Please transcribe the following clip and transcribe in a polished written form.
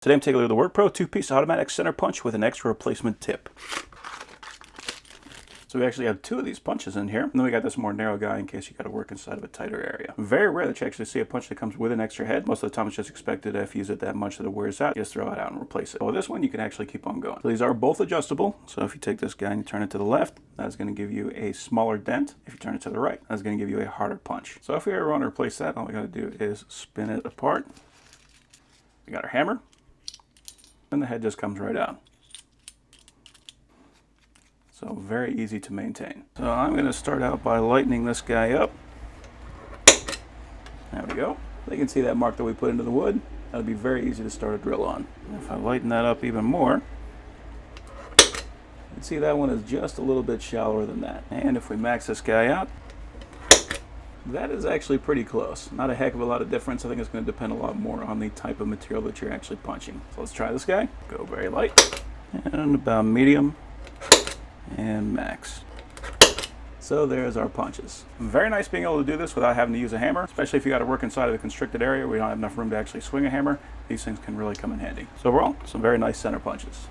Today I'm taking a look at the WORKPRO 2-piece automatic center punch with an extra replacement tip. So we actually have two of these punches in here, and then we got this more narrow guy in case you got to work inside of a tighter area. Very rare that you actually see a punch that comes with an extra head. Most of the time it's just expected if you use it that much that it wears out, you just throw it out and replace it. So with this one you can actually keep on going. So these are both adjustable, so if you take this guy and you turn it to the left, that's going to give you a smaller dent. If you turn it to the right, that's going to give you a harder punch. So if we ever want to replace that, all we got to do is spin it apart. We got our hammer, and the head just comes right out. So very easy to maintain. So I'm going to start out by lightening this guy up. There we go. You can see that mark that we put into the wood. That'll be very easy to start a drill on. If I lighten that up even more, you can see that one is just a little bit shallower than that. And if we max this guy out, that is actually pretty close. Not a heck of a lot of difference. I think it's going to depend a lot more on the type of material that you're actually punching. So let's try this guy. Go very light and about medium and max. So there's our punches. Very nice being able to do this without having to use a hammer, especially if you got to work inside of a constricted area where you don't have enough room to actually swing a hammer. These things can really come in handy. So overall, some very nice center punches.